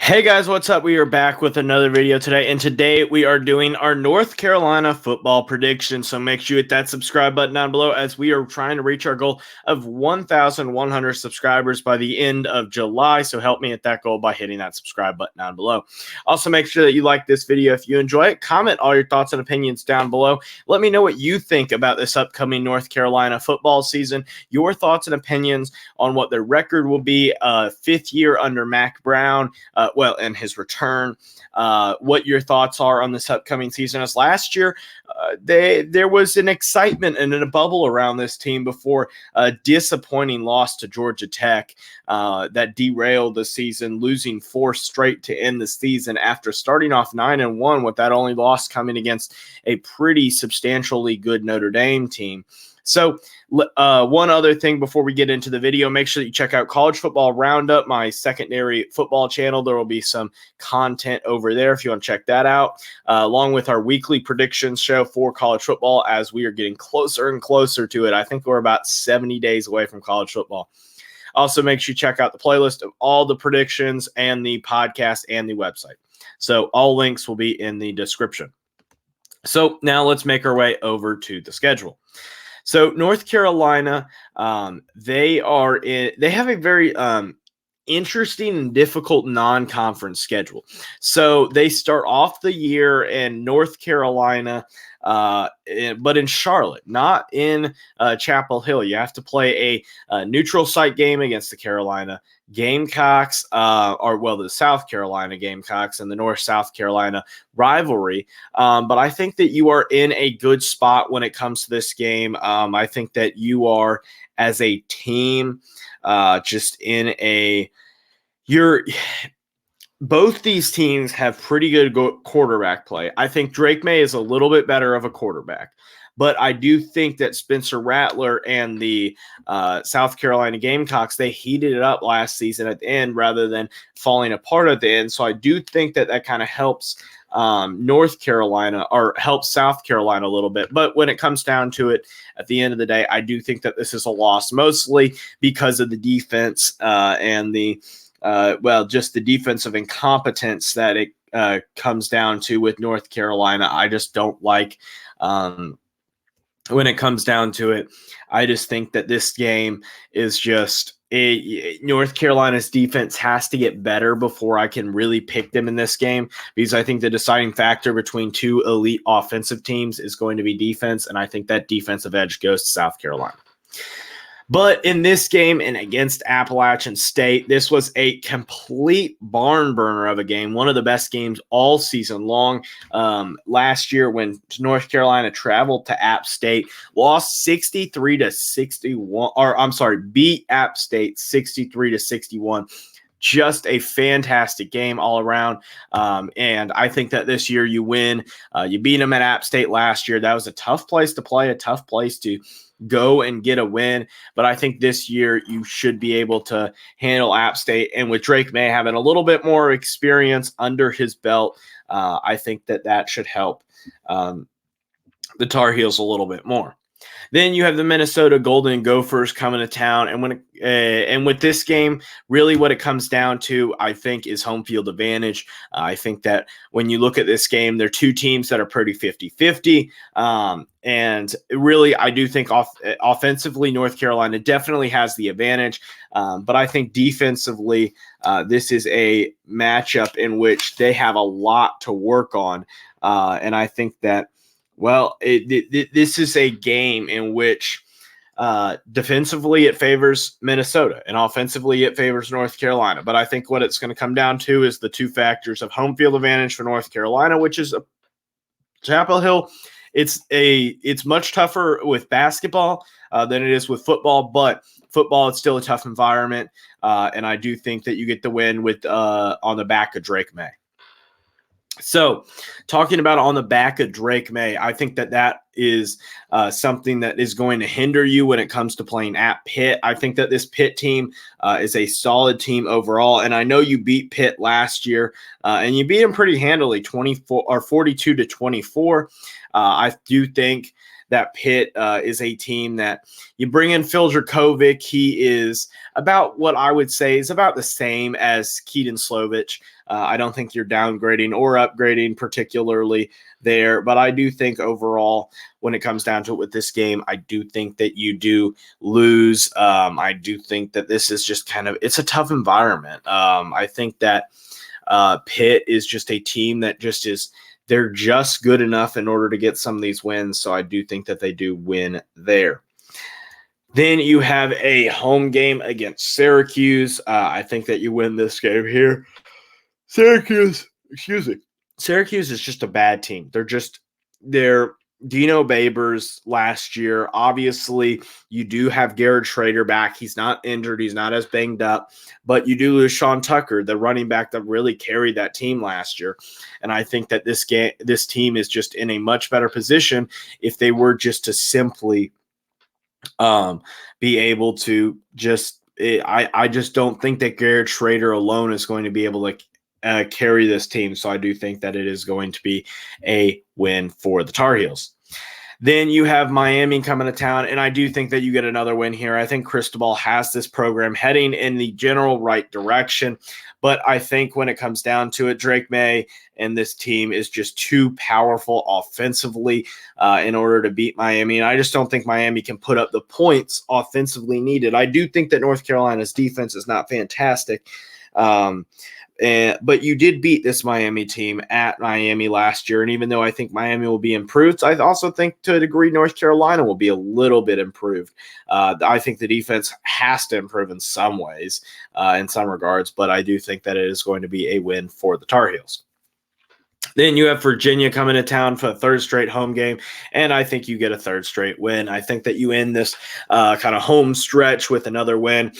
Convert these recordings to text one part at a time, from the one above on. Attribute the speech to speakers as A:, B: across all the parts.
A: Hey guys, what's up? We are back with another video today, and today we are doing our North Carolina football prediction. So make sure you hit that subscribe button down below as we are trying to reach our goal of 1,100 subscribers by the end of July. So help me hit that goal by hitting that subscribe button down below. Also, make sure that you like this video if you enjoy it. Comment all your thoughts and opinions down below. Let me know what you think about this upcoming North Carolina football season. Your thoughts and opinions on what their record will be, fifth year under Mac Brown. And his return, what your thoughts are on this upcoming season. As last year, there was an excitement and a bubble around this team before a disappointing loss to Georgia Tech that derailed the season, losing 4 straight to end the season after starting off 9-1 with that only loss coming against a pretty substantially good Notre Dame team. So one other thing before we get into the video, make sure that you check out College Football Roundup, my secondary football channel. There will be some content over there if you want to check that out, along with our weekly predictions show for college football as we are getting closer and closer to it. I think we're about 70 days away from college football. Also, make sure you check out the playlist of all the predictions and the podcast and the website. So all links will be in the description. So now let's make our way over to the schedule. So North Carolina, they have a very interesting and difficult non-conference schedule. So they start off the year in North Carolina, but in Charlotte, not in Chapel Hill. You have to play a neutral site game against the Carolina Gamecocks, the South Carolina Gamecocks and the North-South Carolina rivalry. But I think that you are in a good spot when it comes to this game. I think that you are, as a team, both these teams have pretty good quarterback play. I think Drake May is a little bit better of a quarterback, but I do think that Spencer Rattler and the South Carolina Gamecocks, they heated it up last season at the end rather than falling apart at the end. So I do think that kind of helps North Carolina, or helps South Carolina a little bit. But when it comes down to it, at the end of the day, I do think that this is a loss, mostly because of the defense and just the defensive incompetence that it comes down to with North Carolina. I just don't like when it comes down to it. I just think that this game is just North Carolina's defense has to get better before I can really pick them in this game, because I think the deciding factor between two elite offensive teams is going to be defense, and I think that defensive edge goes to South Carolina. But in this game and against Appalachian State, this was a complete barn burner of a game, one of the best games all season long. Last year, when North Carolina traveled to App State, lost 63-61, beat App State 63-61. Just a fantastic game all around. And I think that this year you win. You beat them at App State last year. That was a tough place to play, a tough place to go and get a win. But I think this year you should be able to handle App State. And with Drake May having a little bit more experience under his belt, I think that should help the Tar Heels a little bit more. Then you have the Minnesota Golden Gophers coming to town, and with this game, really what it comes down to, I think, is home field advantage. I think that when you look at this game, they're two teams that are pretty 50-50, and really, I do think offensively, North Carolina definitely has the advantage, but I think defensively, this is a matchup in which they have a lot to work on, and I think that this is a game in which defensively it favors Minnesota and offensively it favors North Carolina. But I think what it's going to come down to is the two factors of home field advantage for North Carolina, which is Chapel Hill. It's much tougher with basketball than it is with football, but football, it's still a tough environment. And I do think that you get the win with on the back of Drake May. So talking about on the back of Drake May, I think that is something that is going to hinder you when it comes to playing at Pitt. I think that this Pitt team is a solid team overall. And I know you beat Pitt last year and you beat them pretty handily, 42-24. I do think that Pitt is a team that you bring in Phil Dracovic. He is about what I would say is about the same as Keaton Slovich. I don't think you're downgrading or upgrading particularly there, but I do think overall, when it comes down to it with this game, I do think that you do lose. I do think that this is just it's a tough environment. I think that Pitt is just a team that just is, they're just good enough in order to get some of these wins. So I do think that they do win there. Then you have a home game against Syracuse. I think that you win this game here. Syracuse is just a bad team. They're Dino Babers last year. Obviously, you do have Garrett Schrader back. He's not injured. He's not as banged up. But you do lose Sean Tucker, the running back that really carried that team last year. And I think that this team is just in a much better position if they were just to simply be able to I just don't think that Garrett Schrader alone is going to be able to carry this team. So I do think that it is going to be a win for the Tar Heels. Then you have Miami coming to town, and I do think that you get another win here. I think Cristobal has this program heading in the general right direction, but I think when it comes down to it, Drake May and this team is just too powerful offensively in order to beat Miami, and I just don't think Miami can put up the points offensively needed. I do think that North Carolina's defense is not fantastic, but you did beat this Miami team at Miami last year. And even though I think Miami will be improved, I also think to a degree North Carolina will be a little bit improved. I think the defense has to improve in some ways, in some regards, but I do think that it is going to be a win for the Tar Heels. Then you have Virginia coming to town for a third straight home game, and I think you get a third straight win. I think that you end this kind of home stretch with another win.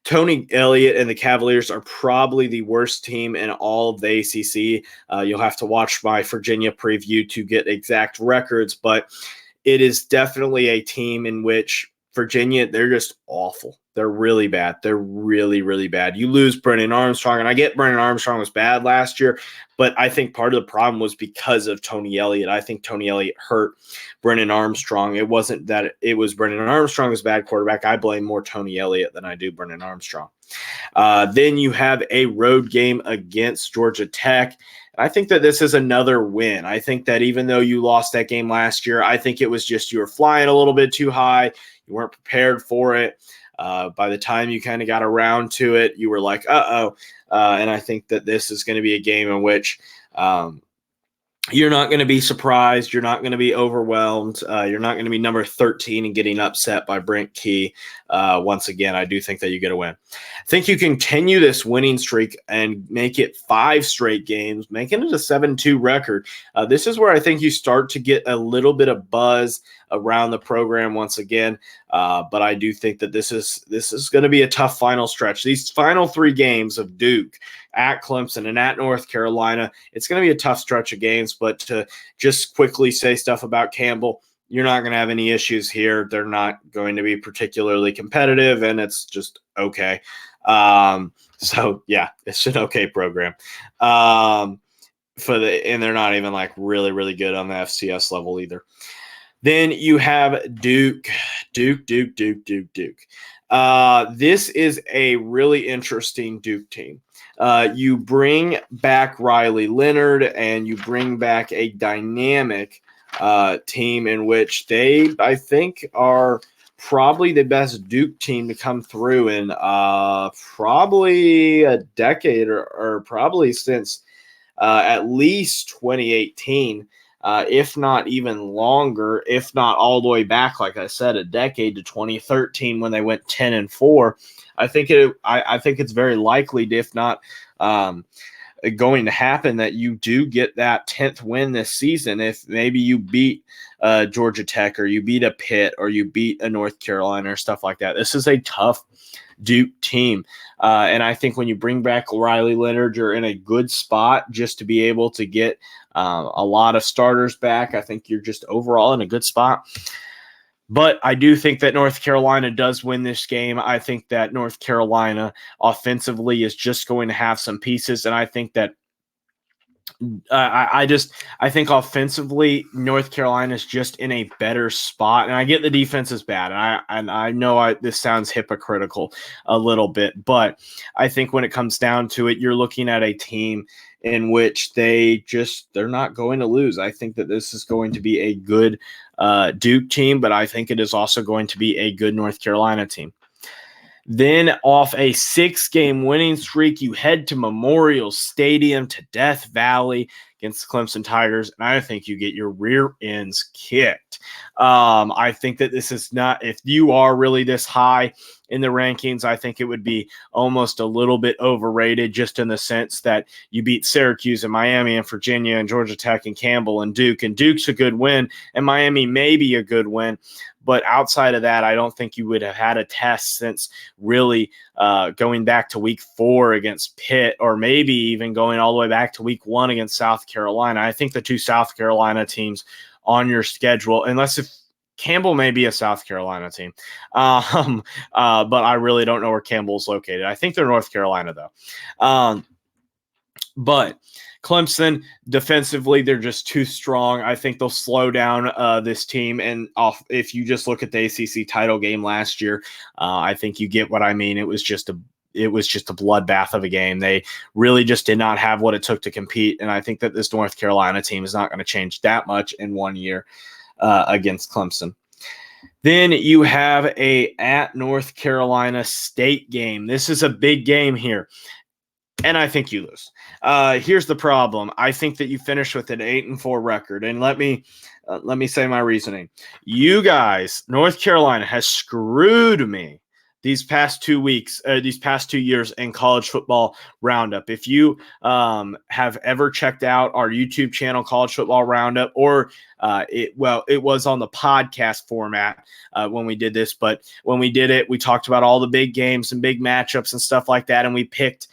A: Tony Elliott and the Cavaliers are probably the worst team in all of the ACC. You'll have to watch my Virginia preview to get exact records, but it is definitely a team in which Virginia, they're just awful. They're really bad. They're really, really bad. You lose Brennan Armstrong, and I get Brennan Armstrong was bad last year, but I think part of the problem was because of Tony Elliott. I think Tony Elliott hurt Brennan Armstrong. It wasn't that it was Brennan Armstrong was a bad quarterback. I blame more Tony Elliott than I do Brennan Armstrong. Then you have a road game against Georgia Tech. I think that this is another win. I think that even though you lost that game last year, I think it was just you were flying a little bit too high. You weren't prepared for it. By the time you kind of got around to it, you were like, uh-oh. And I think that this is going to be a game in which you're not going to be surprised. You're not going to be overwhelmed. You're not going to be number 13 and getting upset by Brent Key. Once again, I do think that you get a win. I think you continue this winning streak and make it 5 straight games, making it a 7-2 record. This is where I think you start to get a little bit of buzz around the program once again. But I do think that this is going to be a tough final stretch. These final 3 games of Duke, at Clemson, and at North Carolina, it's going to be a tough stretch of games. But to just quickly say stuff about Campbell, you're not going to have any issues here. They're not going to be particularly competitive, and it's just okay. So yeah, it's an okay program. And they're not even like really, really good on the FCS level either. Then you have Duke. This is a really interesting Duke team. You bring back Riley Leonard, and you bring back a dynamic team in which they, I think, are probably the best Duke team to come through in probably a decade or probably since at least 2018. If not even longer, if not all the way back, like I said, a decade to 2013 when they went 10-4. I think it's very likely, if not going to happen, that you do get that 10th win this season. If maybe you beat Georgia Tech, or you beat a Pitt, or you beat a North Carolina, or stuff like that. This is a tough Duke team. And I think when you bring back Riley Leonard, you're in a good spot just to be able to get a lot of starters back. I think you're just overall in a good spot. But I do think that North Carolina does win this game. I think that North Carolina offensively is just going to have some pieces, and I think that I think offensively, North Carolina is just in a better spot, and I get the defense is bad, and I know this sounds hypocritical a little bit, but I think when it comes down to it, you're looking at a team in which they're not going to lose. I think that this is going to be a good Duke team, but I think it is also going to be a good North Carolina team. Then, off a 6-game winning streak, you head to Memorial Stadium to Death Valley against the Clemson Tigers, and I think you get your rear ends kicked. I think that this is not – if you are really this high in the rankings, I think it would be almost a little bit overrated, just in the sense that you beat Syracuse and Miami and Virginia and Georgia Tech and Campbell and Duke's a good win, and Miami may be a good win. But outside of that, I don't think you would have had a test since really going back to week 4 against Pitt, or maybe even going all the way back to week 1 against South Carolina. I think the 2 South Carolina teams on your schedule, unless if Campbell may be a South Carolina team, but I really don't know where Campbell's located. I think they're North Carolina, though. But Clemson, defensively, they're just too strong. I think they'll slow down this team. And if you just look at the ACC title game last year, I think you get what I mean. It was just a bloodbath of a game. They really just did not have what it took to compete. And I think that this North Carolina team is not going to change that much in 1 year against Clemson. Then you have at North Carolina State game. This is a big game here, and I think you lose. Here's the problem. I think that you finish with an 8-4 record, and let me say my reasoning. You guys, North Carolina has screwed me these past 2 weeks, these past 2 years in college football Roundup. If you have ever checked out our YouTube channel, College Football Roundup, or it was on the podcast format when we did this, but when we did it, we talked about all the big games and big matchups and stuff like that, and we picked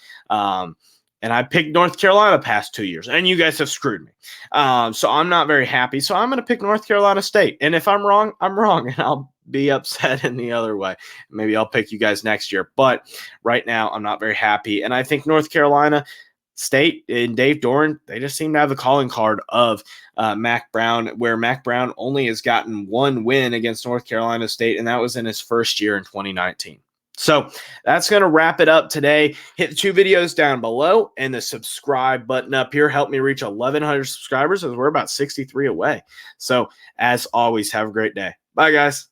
A: and I picked North Carolina the past 2 years, and you guys have screwed me. So I'm not very happy. So I'm going to pick North Carolina State. And if I'm wrong, I'm wrong, and I'll be upset in the other way. Maybe I'll pick you guys next year. But right now, I'm not very happy. And I think North Carolina State and Dave Doran, they just seem to have the calling card of Mack Brown, where Mack Brown only has gotten 1 win against North Carolina State, and that was in his first year in 2019. So that's going to wrap it up today. Hit the 2 videos down below and the subscribe button up here. Help me reach 1,100 subscribers, as we're about 63 away. So as always, have a great day. Bye, guys.